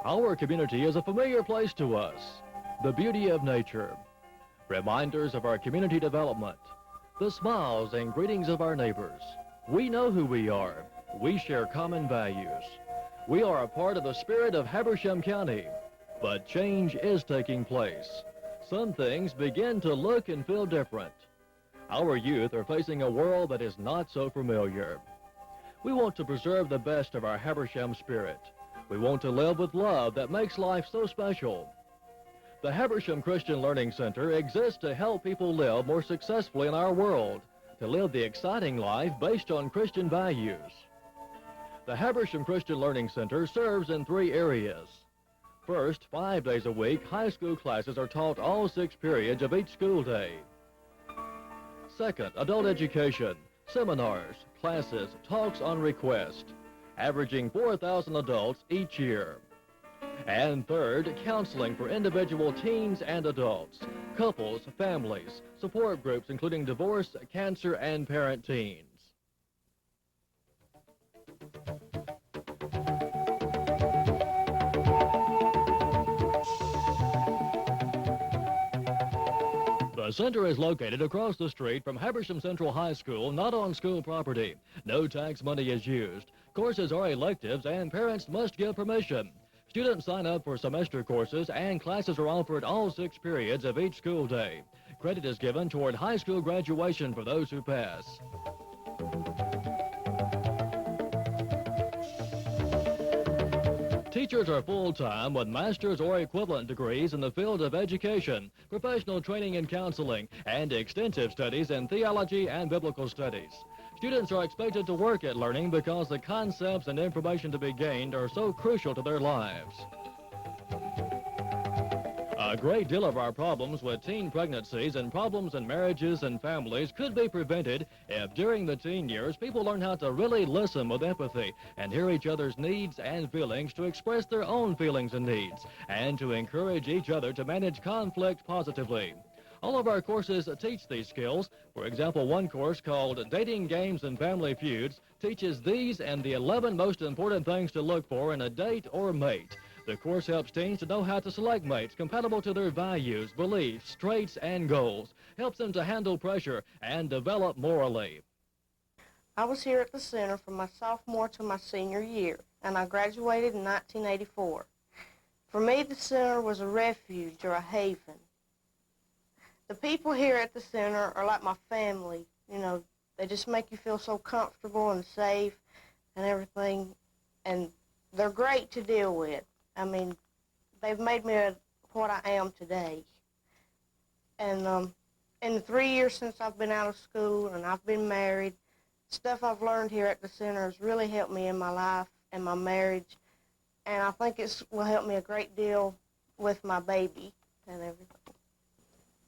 Our community is a familiar place to us. The beauty of nature, reminders of our community development, the smiles and greetings of our neighbors. We know who we are. We share common values. We are a part of the spirit of Habersham County, but change is taking place. Some things begin to look and feel different. Our youth are facing a world that is not so familiar. We want to preserve the best of our Habersham spirit. We want to live with love that makes life so special. The Habersham Christian Learning Center exists to help people live more successfully in our world, to live the exciting life based on Christian values. The Habersham Christian Learning Center serves in 3 areas. First, 5 days a week, high school classes are taught all 6 periods of each school day. Second, adult education, seminars, classes, talks on request, averaging 4,000 adults each year. And third, counseling for individual teens and adults, couples, families, support groups including divorce, cancer, and parent teens. The center is located across the street from Habersham Central High School, not on school property. No tax money is used. Courses are electives and parents must give permission. Students sign up for semester courses and classes are offered all 6 periods of each school day. Credit is given toward high school graduation for those who pass. Teachers are full-time with master's or equivalent degrees in the field of education, professional training and counseling, and extensive studies in theology and biblical studies. Students are expected to work at learning because the concepts and information to be gained are so crucial to their lives. A great deal of our problems with teen pregnancies and problems in marriages and families could be prevented if during the teen years people learn how to really listen with empathy and hear each other's needs and feelings, to express their own feelings and needs, and to encourage each other to manage conflict positively. All of our courses teach these skills. For example, one course called Dating Games and Family Feuds teaches these and the 11 most important things to look for in a date or mate. The course helps teens to know how to select mates compatible to their values, beliefs, traits, and goals. Helps them to handle pressure and develop morally. I was here at the center from my sophomore to my senior year, and I graduated in 1984. For me, the center was a refuge or a haven. The people here at the center are like my family. You know, they just make you feel so comfortable and safe and everything, and they're great to deal with. I mean, they've made me what I am today. And in the 3 years since I've been out of school and I've been married, stuff I've learned here at the center has really helped me in my life and my marriage, and I think it will help me a great deal with my baby and everything.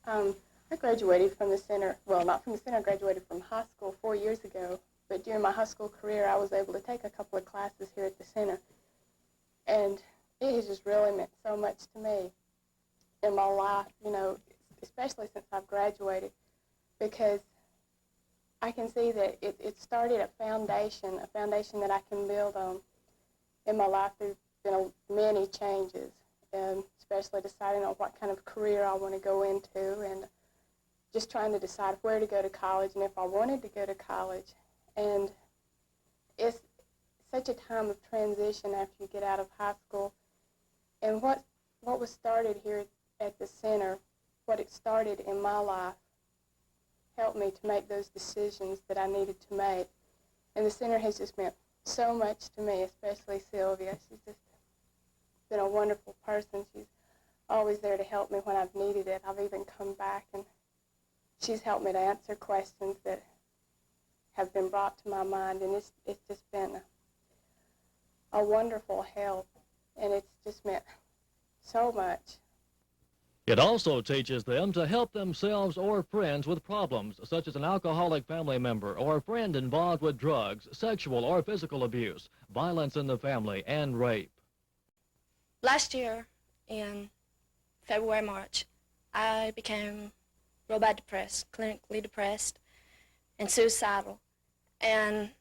I graduated from the center, well, not from the center, I graduated from high school 4 years ago, but during my high school career, I was able to take a couple of classes here at the center, and it has just really meant so much to me in my life, you know, especially since I've graduated, because I can see that it started a foundation that I can build on in my life. There's been many changes, and especially deciding on what kind of career I want to go into, and just trying to decide where to go to college and if I wanted to go to college. And it's such a time of transition after you get out of high school. And what was started here at the center, what it started in my life, helped me to make those decisions that I needed to make. And the center has just meant so much to me, especially Sylvia. She's just been a wonderful person. She's always there to help me when I've needed it. I've even come back and she's helped me to answer questions that have been brought to my mind, and it's just been a wonderful help, and it's just meant so much. It also teaches them to help themselves or friends with problems, such as an alcoholic family member or a friend involved with drugs, sexual or physical abuse, violence in the family, and rape. Last year, in February, March, I became real bad depressed, clinically depressed, and suicidal. And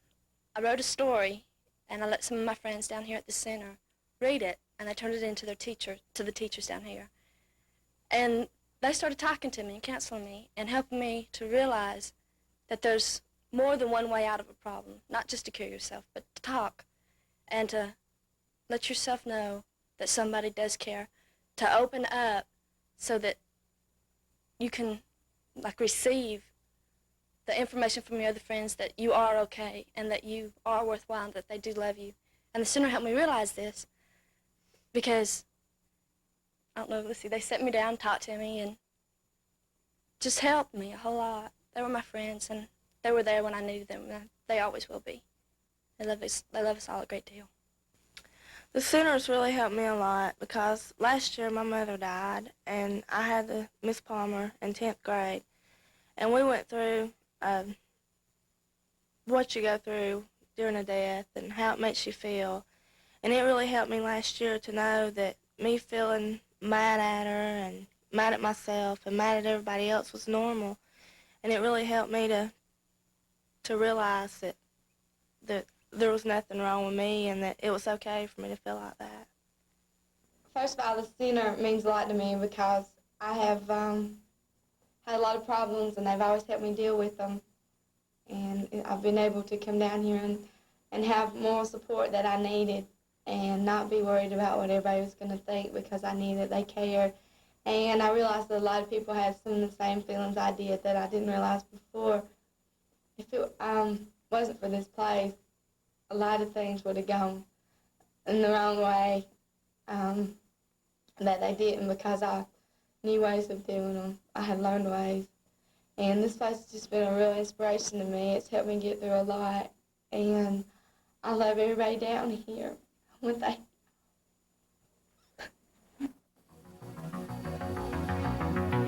I wrote a story, and I let some of my friends down here at the center read it, and I turned it into to the teachers down here. And they started talking to me and counseling me and helping me to realize that there's more than one way out of a problem, not just to cure yourself, but to talk and to let yourself know that somebody does care, to open up so that you can receive the information from your other friends that you are okay and that you are worthwhile and that they do love you. And the center helped me realize this because, I don't know, they sat me down, talked to me, and just helped me a whole lot. They were my friends, and they were there when I needed them, and they always will be. They love us all a great deal. The center's really helped me a lot because last year my mother died, and I had Miss Palmer in 10th grade, and we went through what you go through during a death and how it makes you feel. And it really helped me last year to know that me feeling mad at her and mad at myself and mad at everybody else was normal. And it really helped me to realize that there was nothing wrong with me and that it was okay for me to feel like that. First of all, the center means a lot to me because I have had a lot of problems, and they've always helped me deal with them. And I've been able to come down here and have moral support that I needed and not be worried about what everybody was going to think because I knew that they cared. And I realized that a lot of people had some of the same feelings I did that I didn't realize before. If it wasn't for this place, a lot of things would have gone in the wrong way that they didn't because I knew ways of doing them. I had learned ways. And this place has just been a real inspiration to me. It's helped me get through a lot. And I love everybody down here.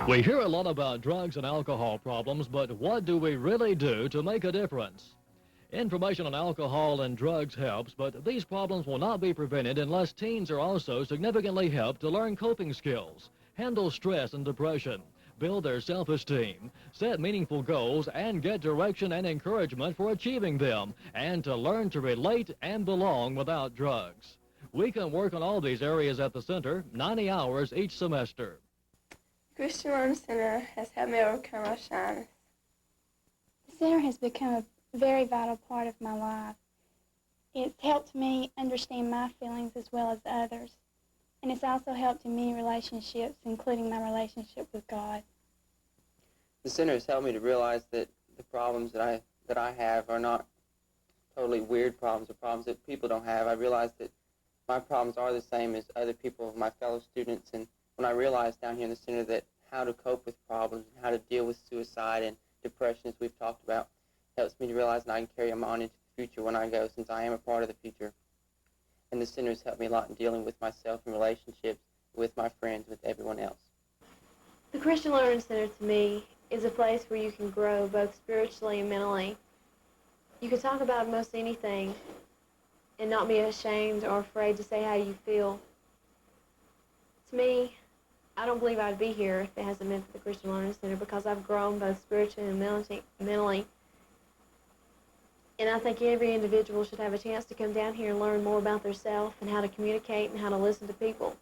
We hear a lot about drugs and alcohol problems, but what do we really do to make a difference? Information on alcohol and drugs helps, but these problems will not be prevented unless teens are also significantly helped to learn coping skills, handle stress and depression, build their self-esteem, set meaningful goals, and get direction and encouragement for achieving them, and to learn to relate and belong without drugs. We can work on all these areas at the center, 90 hours each semester. Christian Learning Center has helped me overcome my shyness. The center has become a very vital part of my life. It's helped me understand my feelings as well as others. And it's also helped in many relationships, including my relationship with God. The center has helped me to realize that the problems that I have are not totally weird problems or problems that people don't have. I realize that my problems are the same as other people, my fellow students. And when I realized down here in the center that how to cope with problems and how to deal with suicide and depression, as we've talked about, helps me to realize that I can carry them on into the future when I go, since I am a part of the future. And the center has helped me a lot in dealing with myself and relationships with my friends, with everyone else. The Christian Learning Center, to me, is a place where you can grow both spiritually and mentally. You can talk about most anything and not be ashamed or afraid to say how you feel. To me, I don't believe I'd be here if it hasn't been for the Christian Learning Center, because I've grown both spiritually and mentally. And I think every individual should have a chance to come down here and learn more about themselves and how to communicate and how to listen to people.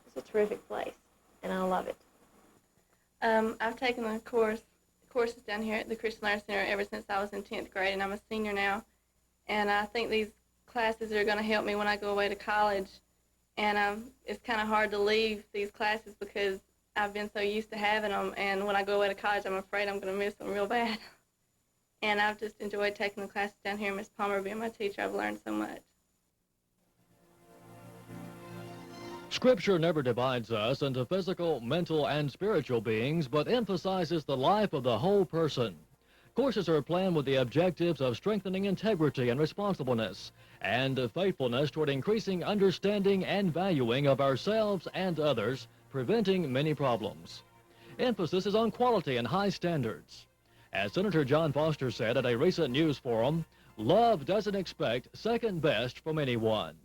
It's a terrific place, and I love it. I've taken the courses down here at the Christian Learning Center ever since I was in 10th grade, and I'm a senior now. And I think these classes are going to help me when I go away to college. And it's kind of hard to leave these classes because I've been so used to having them, and when I go away to college, I'm afraid I'm going to miss them real bad. And I've just enjoyed taking the classes down here. Miss Palmer being my teacher, I've learned so much. Scripture never divides us into physical, mental, and spiritual beings, but emphasizes the life of the whole person. Courses are planned with the objectives of strengthening integrity and responsibleness, and faithfulness toward increasing understanding and valuing of ourselves and others, preventing many problems. Emphasis is on quality and high standards. As Senator John Foster said at a recent news forum, love doesn't expect second best from anyone.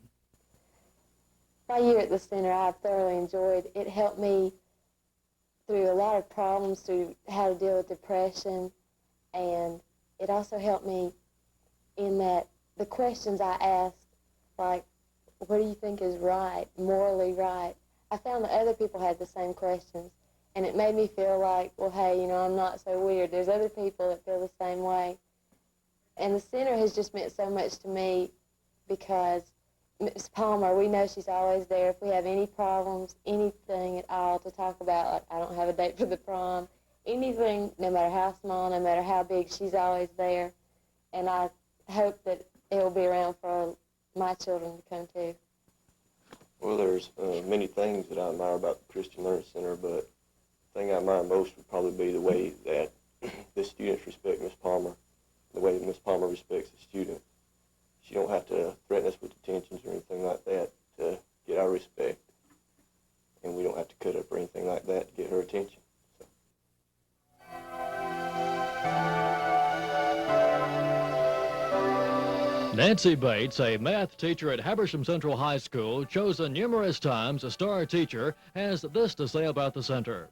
My year at the center, I've thoroughly enjoyed. It helped me through a lot of problems, through how to deal with depression, and it also helped me in that the questions I asked, like, what do you think is right, morally right? I found that other people had the same questions, and it made me feel like, well, hey, you know, I'm not so weird. There's other people that feel the same way. And the center has just meant so much to me because Ms. Palmer, we know she's always there. If we have any problems, anything at all to talk about, like I don't have a date for the prom, anything, no matter how small, no matter how big, she's always there. And I hope that it will be around for my children to come too. Well, there's many things that I admire about the Christian Learning Center, but the thing I admire most would probably be the way that the students respect Ms. Palmer, the way that Ms. Palmer respects the students. She don't have to threaten us with detentions or anything like that to get our respect, and we don't have to cut up or anything like that to get her attention. So. Nancy Bates, a math teacher at Habersham Central High School, chosen numerous times a star teacher, has this to say about the center.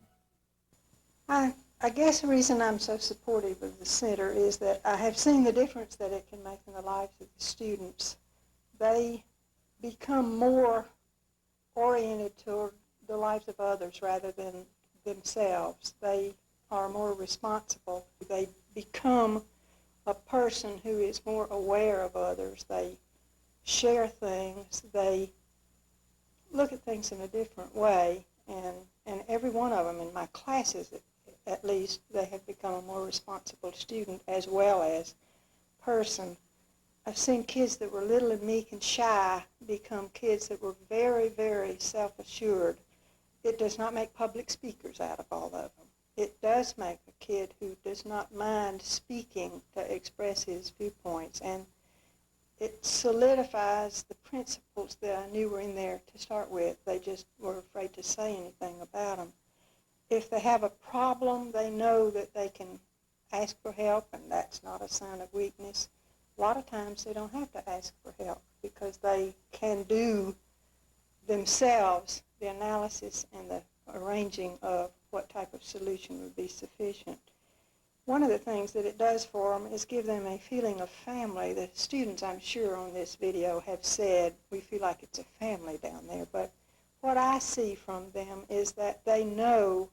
I guess the reason I'm so supportive of the center is that I have seen the difference that it can make in the lives of the students. They become more oriented toward the lives of others rather than themselves. They are more responsible. They become a person who is more aware of others. They share things. They look at things in a different way. And every one of them in my classes, at least, they have become a more responsible student as well as person. I've seen kids that were little and meek and shy become kids that were very, very self-assured. It does not make public speakers out of all of them. It does make a kid who does not mind speaking to express his viewpoints, and it solidifies the principles that I knew were in there to start with. They just were afraid to say anything about them. If they have a problem, they know that they can ask for help, and that's not a sign of weakness. A lot of times they don't have to ask for help because they can do themselves the analysis and the arranging of what type of solution would be sufficient. One of the things that it does for them is give them a feeling of family. The students, I'm sure, on this video have said, we feel like it's a family down there, but what I see from them is that they know,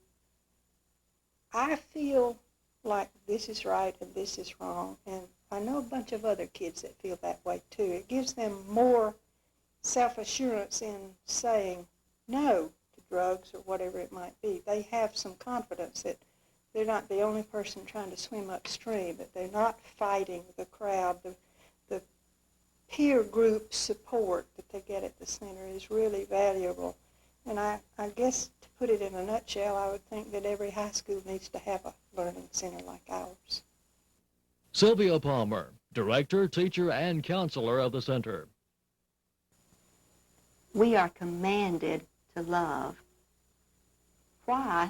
I feel like this is right and this is wrong, and I know a bunch of other kids that feel that way too. It gives them more self-assurance in saying no to drugs or whatever it might be. They have some confidence that they're not the only person trying to swim upstream, that they're not fighting the crowd. The peer group support that they get at the center is really valuable. And I guess to put it in a nutshell, I would think that every high school needs to have a learning center like ours. Sylvia Palmer, director, teacher, and counselor of the center. We are commanded to love. Why,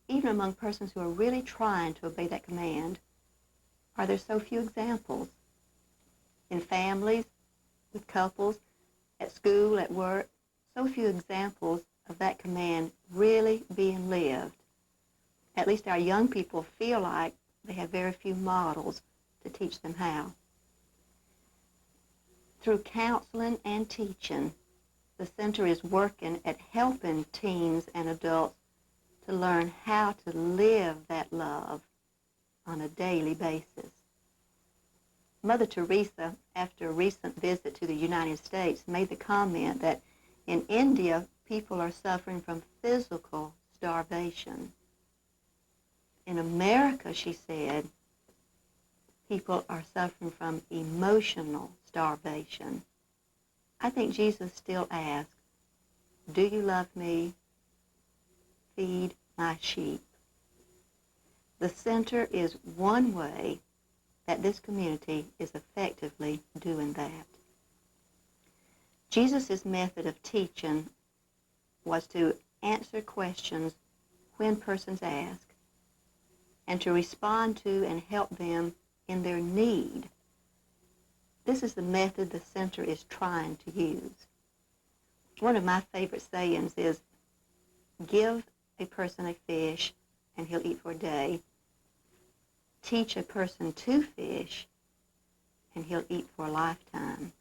even among persons who are really trying to obey that command, are there so few examples? In families, with couples, at school, at work, so few examples of that command really being lived. At least our young people feel like they have very few models to teach them how. Through counseling and teaching, the center is working at helping teens and adults to learn how to live that love on a daily basis. Mother Teresa, after a recent visit to the United States, made the comment that in India, people are suffering from physical starvation. In America, she said, people are suffering from emotional starvation. I think Jesus still asks, Do you love me? Feed my sheep. The center is one way that this community is effectively doing that. Jesus' method of teaching was to answer questions when persons ask, and to respond to and help them in their need. This is the method the center is trying to use. One of my favorite sayings is, give a person a fish and he'll eat for a day. Teach a person to fish and he'll eat for a lifetime.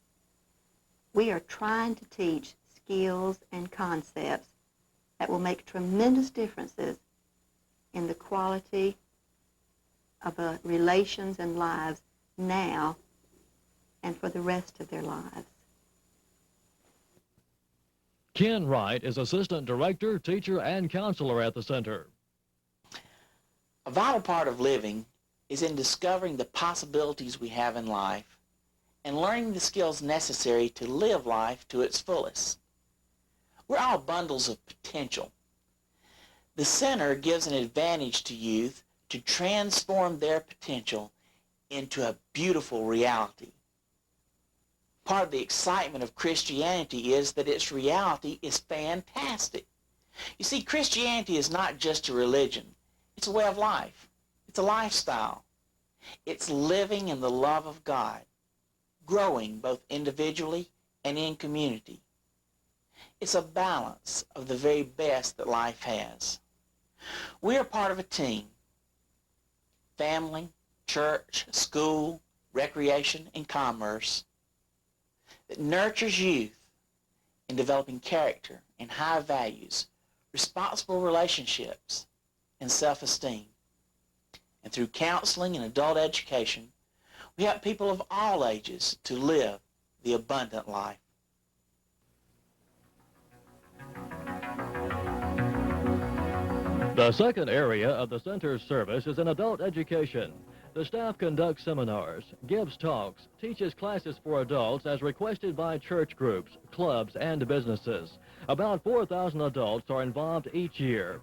We are trying to teach skills and concepts that will make tremendous differences in the quality of relations and lives now and for the rest of their lives. Ken Wright is Assistant Director, Teacher, and Counselor at the Center. A vital part of living is in discovering the possibilities we have in life and learning the skills necessary to live life to its fullest. We're all bundles of potential. The Center gives an advantage to youth to transform their potential into a beautiful reality. Part of the excitement of Christianity is that its reality is fantastic. You see, Christianity is not just a religion. It's a way of life. It's a lifestyle. It's living in the love of God, growing both individually and in community. It's a balance of the very best that life has. We are part of a team. Family, church, school, recreation, and commerce that nurtures youth in developing character and high values, responsible relationships, and self-esteem. And through counseling and adult education, we help people of all ages to live the abundant life. The second area of the Center's service is in adult education. The staff conducts seminars, gives talks, teaches classes for adults as requested by church groups, clubs, and businesses. About 4,000 adults are involved each year.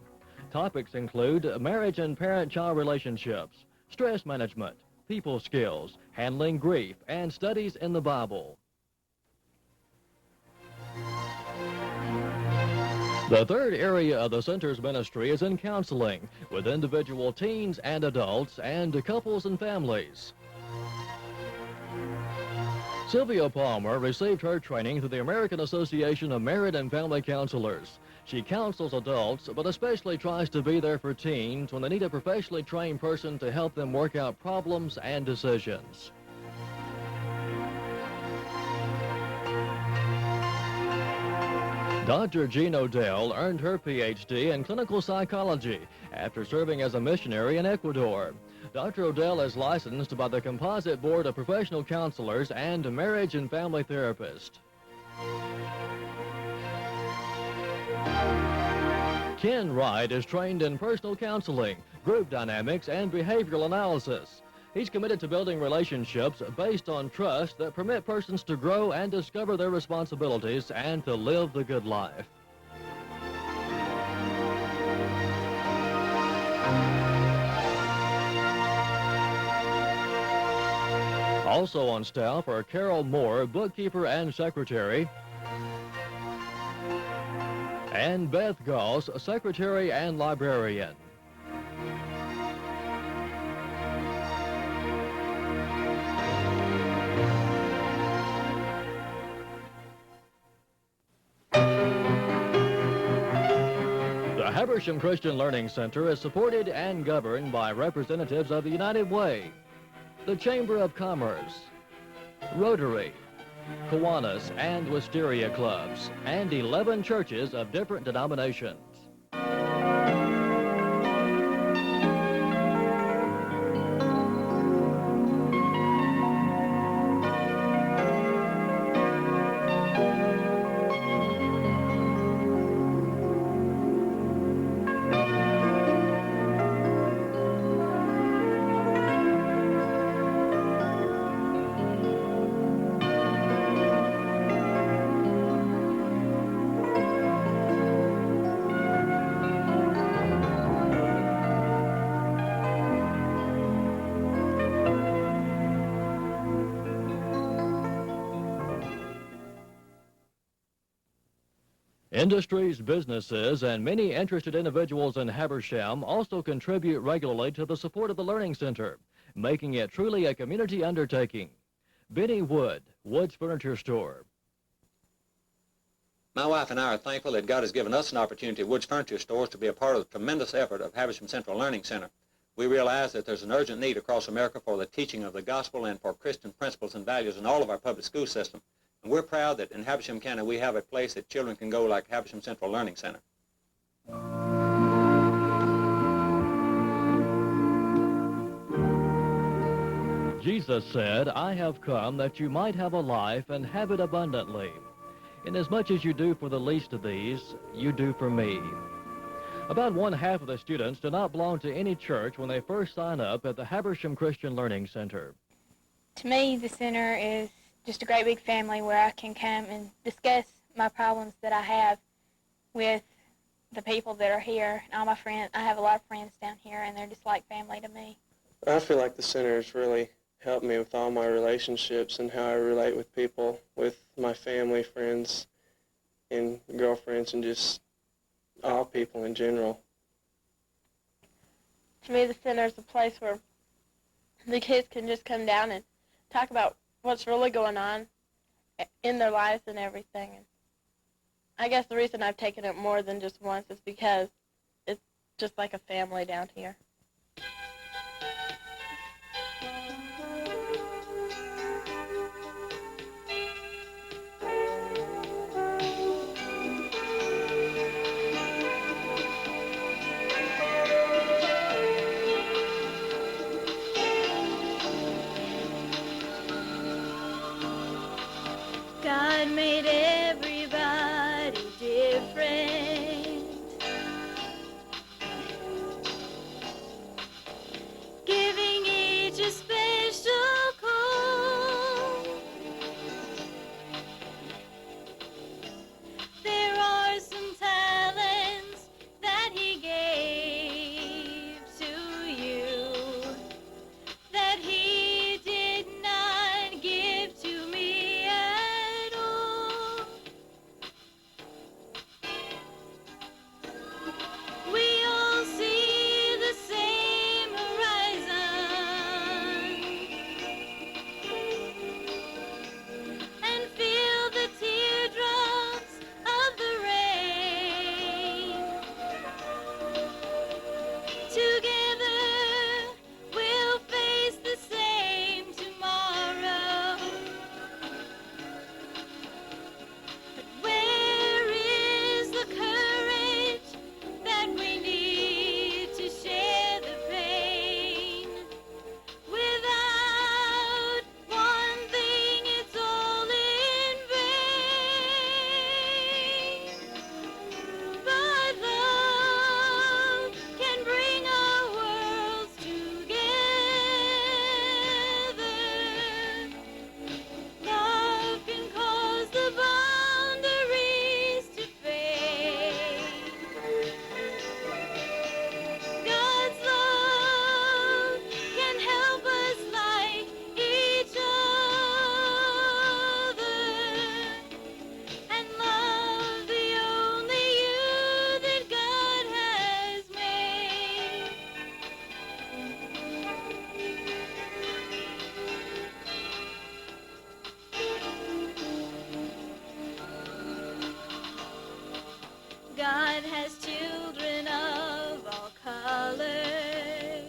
Topics include marriage and parent-child relationships, stress management, people skills, handling grief, and studies in the Bible. The third area of the Center's ministry is in counseling with individual teens and adults and couples and families. Sylvia Palmer received her training through the American Association of Married and Family Counselors. She counsels adults, but especially tries to be there for teens when they need a professionally trained person to help them work out problems and decisions. Dr. Jean Odell earned her Ph.D. in clinical psychology after serving as a missionary in Ecuador. Dr. Odell is licensed by the Composite Board of Professional Counselors and a marriage and family therapist. Ken Wright is trained in personal counseling, group dynamics, and behavioral analysis. He's committed to building relationships based on trust that permit persons to grow and discover their responsibilities and to live the good life. Also on staff are Carol Moore, bookkeeper and secretary, and Beth Goss, secretary and librarian. The Habersham Christian Learning Center is supported and governed by representatives of the United Way, the Chamber of Commerce, Rotary, Kiwanis, and Wisteria clubs, and 11 churches of different denominations. Industries, businesses, and many interested individuals in Habersham also contribute regularly to the support of the Learning Center, making it truly a community undertaking. Benny Wood, Wood's Furniture Store. My wife and I are thankful that God has given us an opportunity at Wood's Furniture Stores to be a part of the tremendous effort of Habersham Central Learning Center. We realize that there's an urgent need across America for the teaching of the gospel and for Christian principles and values in all of our public school system. And we're proud that in Habersham County we have a place that children can go like Habersham Central Learning Center. Jesus said, I have come that you might have a life and have it abundantly. Inasmuch as you do for the least of these, you do for me. About 1/2 of the students do not belong to any church when they first sign up at the Habersham Christian Learning Center. To me, the center is just a great big family where I can come and discuss my problems that I have with the people that are here and all my friends. I have a lot of friends down here, and they're just like family to me. I feel like the center has really helped me with all my relationships and how I relate with people, with my family, friends, and girlfriends, and just all people in general. To me, the center is a place where the kids can just come down and talk about what's really going on in their lives and everything. And I guess the reason I've taken it more than just once is because it's just like a family down here. God made everybody different, giving each a special call. There are some talents that He gave to you that He did not give to me at all. We all see the same horizon and feel the teardrops of the rain. Together we'll face the same tomorrow. But where is the courage that we need to share the pain? Without one thing, it's all in vain. But love can bring our worlds together. Love can cause the boundaries to fade. God's love can help us like each other and love the only you that God has made. God has children of all colors,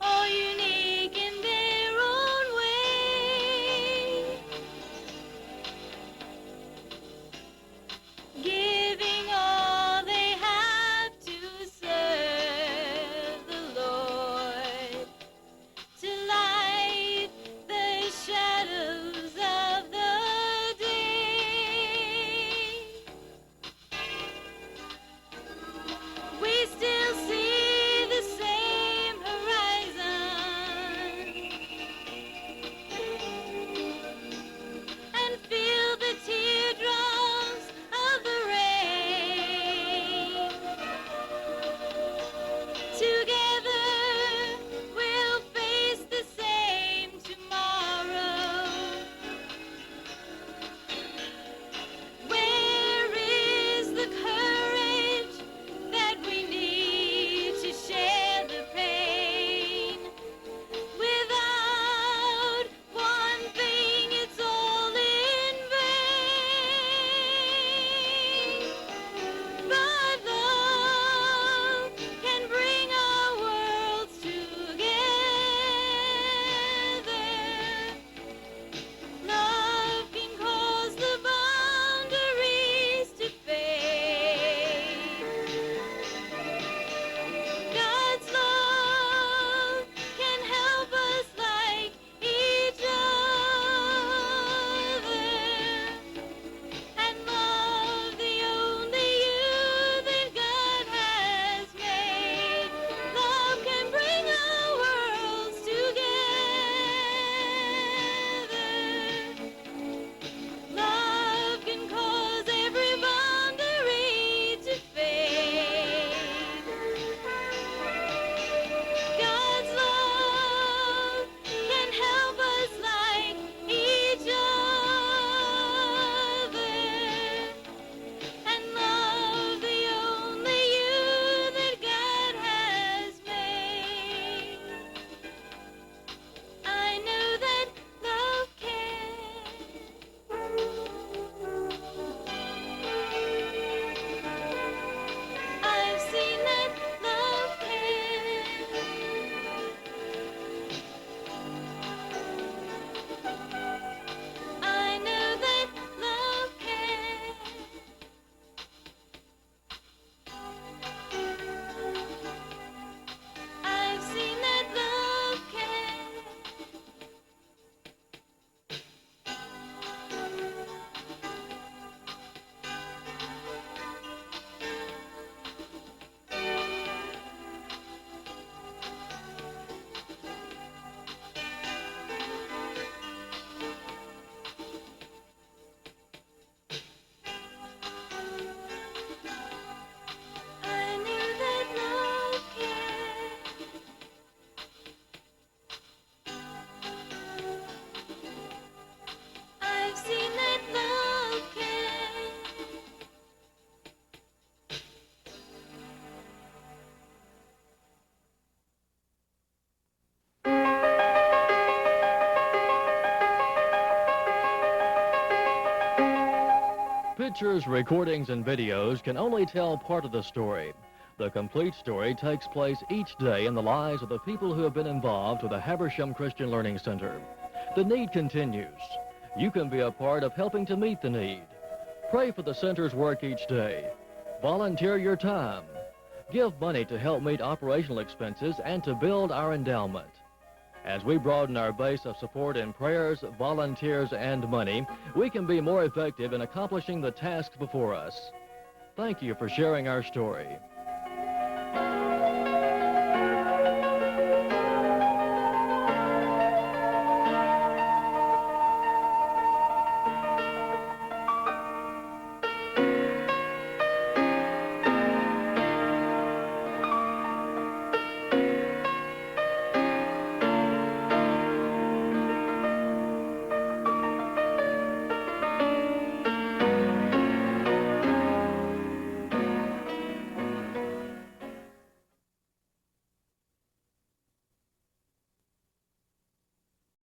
all unique in their own way, giving all they have to serve the Lord, to light the shadows of the day. Pictures, recordings, and videos can only tell part of the story. The complete story takes place each day in the lives of the people who have been involved with the Habersham Christian Learning Center. The need continues. You can be a part of helping to meet the need. Pray for the center's work each day. Volunteer your time. Give money to help meet operational expenses and to build our endowment. As we broaden our base of support in prayers, volunteers, and money, we can be more effective in accomplishing the tasks before us. Thank you for sharing our story.